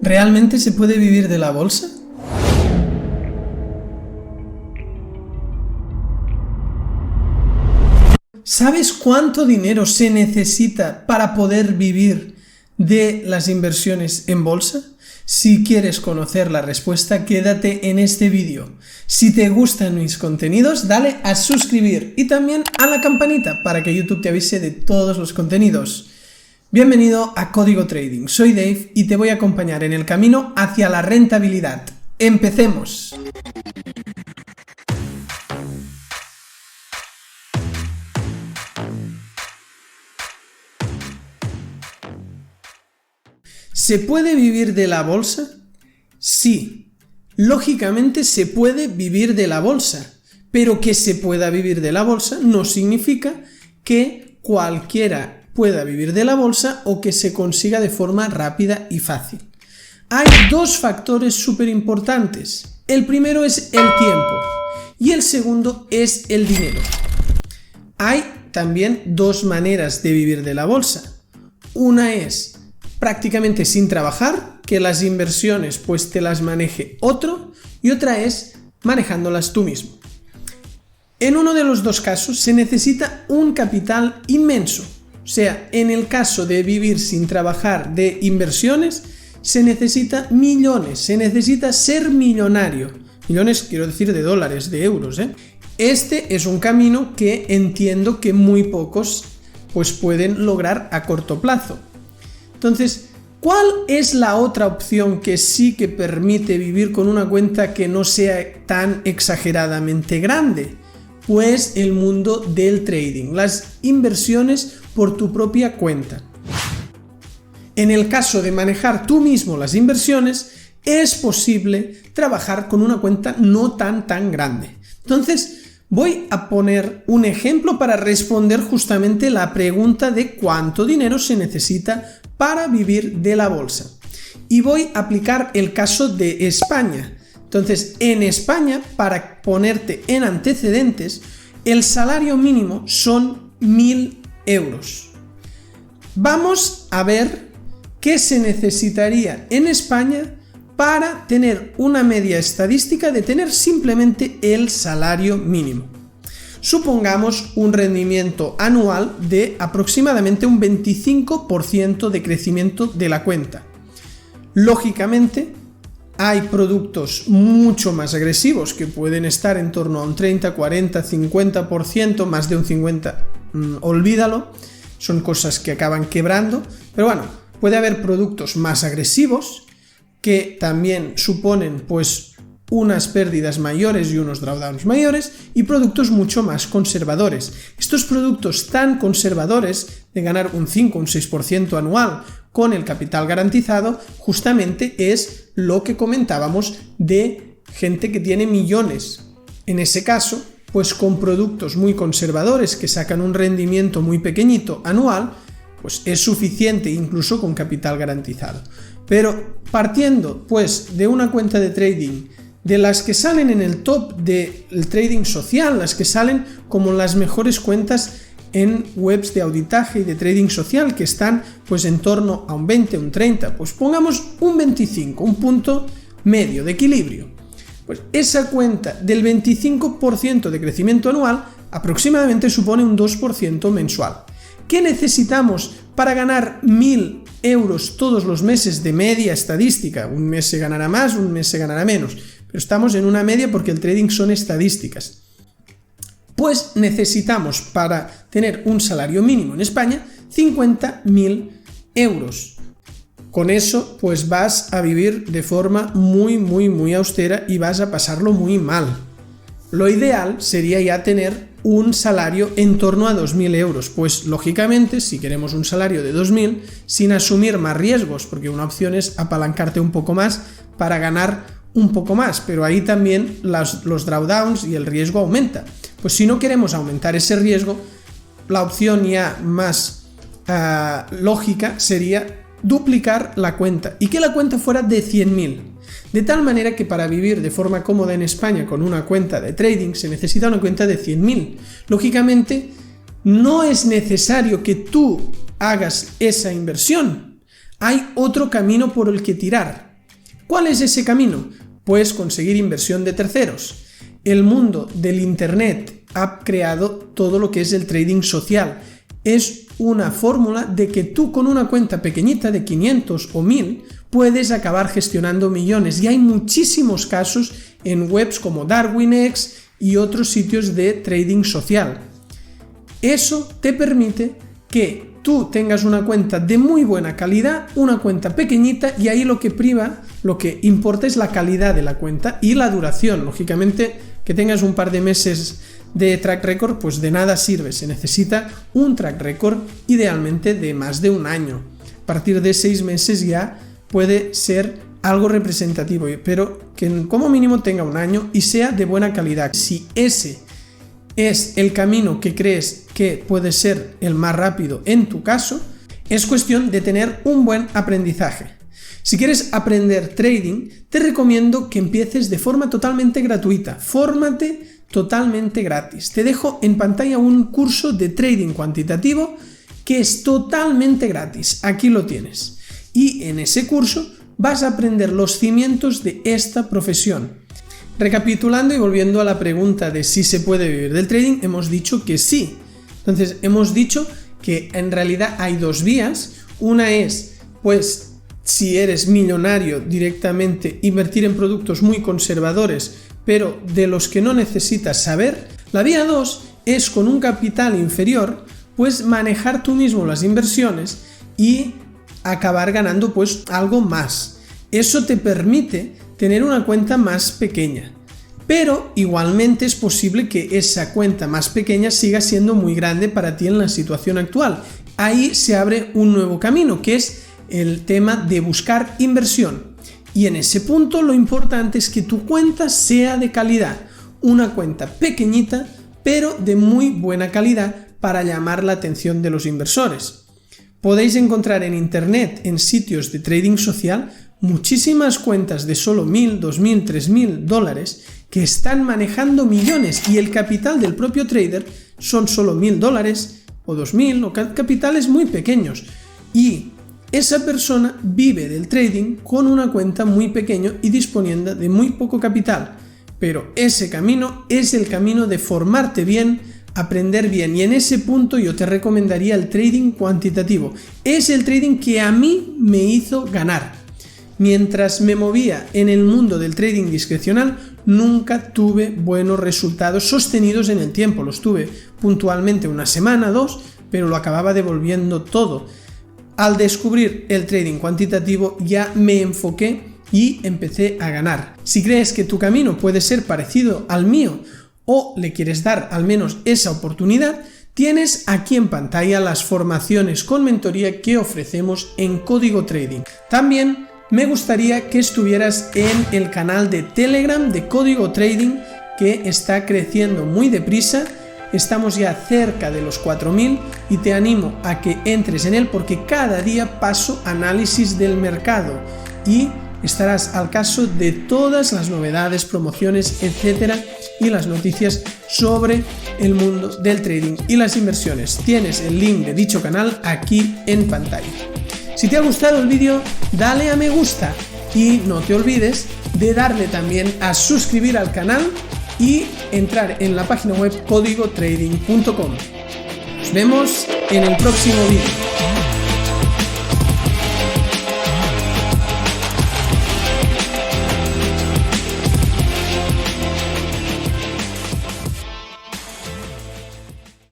¿Realmente se puede vivir de la bolsa? ¿Sabes cuánto dinero se necesita para poder vivir de las inversiones en bolsa? Si quieres conocer la respuesta, quédate en este vídeo. Si te gustan mis contenidos, dale a suscribir y también a la campanita para que YouTube te avise de todos los contenidos. Bienvenido a Código Trading, soy Dave y te voy a acompañar en el camino hacia la rentabilidad. ¡Empecemos! ¿Se puede vivir de la bolsa? Sí, lógicamente se puede vivir de la bolsa, pero que se pueda vivir de la bolsa no significa que cualquiera pueda vivir de la bolsa o que se consiga de forma rápida y fácil. Hay dos factores súper importantes. El primero es el tiempo y el segundo es el dinero. Hay también dos maneras de vivir de la bolsa. Una es prácticamente sin trabajar, que las inversiones pues te las maneje otro, y otra es manejándolas tú mismo. En uno de los dos casos se necesita un capital inmenso, o sea, en el caso de vivir sin trabajar de inversiones se necesita millones, se necesita ser millonario, millones quiero decir de dólares, de euros, Este es un camino que entiendo que muy pocos pues pueden lograr a corto plazo. Entonces, ¿cuál es la otra opción que sí que permite vivir con una cuenta que no sea tan exageradamente grande? Pues el mundo del trading, las inversiones por tu propia cuenta. En el caso de manejar tú mismo las inversiones, es posible trabajar con una cuenta no tan grande. Entonces, voy a poner un ejemplo para responder justamente la pregunta de cuánto dinero se necesita para vivir de la bolsa. Y voy a aplicar el caso de España. Entonces, en España, para ponerte en antecedentes, el salario mínimo son 1.000 euros. Vamos a ver qué se necesitaría en España para tener una media estadística de tener simplemente el salario mínimo. Supongamos un rendimiento anual de aproximadamente un 25% de crecimiento de la cuenta. Lógicamente, hay productos mucho más agresivos que pueden estar en torno a un 30, 40, 50%, más de un 50%, olvídalo, son cosas que acaban quebrando, pero bueno, puede haber productos más agresivos que también suponen pues unas pérdidas mayores y unos drawdowns mayores, y productos mucho más conservadores. Estos productos tan conservadores de ganar un 5 o un 6% anual con el capital garantizado justamente es lo que comentábamos de gente que tiene millones. En ese caso, pues con productos muy conservadores que sacan un rendimiento muy pequeñito anual, pues es suficiente incluso con capital garantizado. Pero partiendo pues de una cuenta de trading de las que salen en el top del trading social, las que salen como las mejores cuentas en webs de auditaje y de trading social, que están pues en torno a un 20, un 30, pues pongamos un 25, un punto medio de equilibrio. Pues esa cuenta del 25% de crecimiento anual aproximadamente supone un 2% mensual. ¿Qué necesitamos para ganar 1.000 euros todos los meses de media estadística? Un mes se ganará más, un mes se ganará menos, pero estamos en una media porque el trading son estadísticas. Pues necesitamos, para tener un salario mínimo en España, 50.000 euros. Con eso pues vas a vivir de forma muy austera y vas a pasarlo muy mal. Lo ideal sería ya tener un salario en torno a 2.000 euros, pues lógicamente si queremos un salario de 2.000 sin asumir más riesgos, porque una opción es apalancarte un poco más para ganar un poco más, pero ahí también los drawdowns y el riesgo aumenta. Pues si no queremos aumentar ese riesgo, la opción ya más lógica sería duplicar la cuenta y que la cuenta fuera de 100.000, de tal manera que para vivir de forma cómoda en España con una cuenta de trading se necesita una cuenta de 100.000. Lógicamente no es necesario que tú hagas esa inversión. Hay otro camino por el que tirar. ¿Cuál es ese camino? Pues conseguir inversión de terceros. El mundo del Internet ha creado todo lo que es el trading social. Es una fórmula de que tú con una cuenta pequeñita de 500 o 1000 puedes acabar gestionando millones. Y hay muchísimos casos en webs como DarwinX y otros sitios de trading social. Eso te permite que tú tengas una cuenta de muy buena calidad, una cuenta pequeñita, y ahí lo que importa es la calidad de la cuenta y la duración. Lógicamente, que tengas un par de meses de track record, pues de nada sirve. Se necesita un track record idealmente de más de un año. A partir de 6 meses ya puede ser algo representativo, pero que como mínimo tenga un año y sea de buena calidad. Si ese es el camino que crees que puede ser el más rápido en tu caso, es cuestión de tener un buen aprendizaje. Si quieres aprender trading, te recomiendo que empieces de forma totalmente gratuita. Fórmate totalmente gratis. Te dejo en pantalla un curso de trading cuantitativo que es totalmente gratis. Aquí lo tienes. Y en ese curso vas a aprender los cimientos de esta profesión. Recapitulando y volviendo a la pregunta de si se puede vivir del trading, hemos dicho que sí. Entonces, hemos dicho que en realidad hay dos vías. Una es, pues, si eres millonario directamente, invertir en productos muy conservadores, pero de los que no necesitas saber. La vía 2 es con un capital inferior, pues manejar tú mismo las inversiones y acabar ganando pues algo más. Eso te permite tener una cuenta más pequeña, pero igualmente es posible que esa cuenta más pequeña siga siendo muy grande para ti en la situación actual. Ahí se abre un nuevo camino, que es el tema de buscar inversión. Y en ese punto lo importante es que tu cuenta sea de calidad, una cuenta pequeñita pero de muy buena calidad para llamar la atención de los inversores. Podéis encontrar en internet, en sitios de trading social, muchísimas cuentas de solo $1000, $2000, $3000 que están manejando millones, y el capital del propio trader son solo $1000 o 2000 o capitales muy pequeños, y esa persona vive del trading con una cuenta muy pequeña y disponiendo de muy poco capital. Pero ese camino es el camino de formarte bien, aprender bien, y en ese punto yo te recomendaría el trading cuantitativo. Es el trading que a mí me hizo ganar. Mientras me movía en el mundo del trading discrecional, nunca tuve buenos resultados sostenidos en el tiempo. Los tuve puntualmente una semana, 2, pero lo acababa devolviendo todo. Al descubrir el trading cuantitativo ya me enfoqué y empecé a ganar. Si crees que tu camino puede ser parecido al mío o le quieres dar al menos esa oportunidad, tienes aquí en pantalla las formaciones con mentoría que ofrecemos en Código Trading. También me gustaría que estuvieras en el canal de Telegram de Código Trading, que está creciendo muy deprisa. Estamos ya cerca de los 4000 y te animo a que entres en él, porque cada día paso análisis del mercado y estarás al caso de todas las novedades, promociones, etcétera, y las noticias sobre el mundo del trading y las inversiones. Tienes el link de dicho canal aquí en pantalla. Si te ha gustado el vídeo, dale a me gusta y no te olvides de darle también a suscribir al canal y entrar en la página web códigotrading.com. Nos vemos en el próximo vídeo.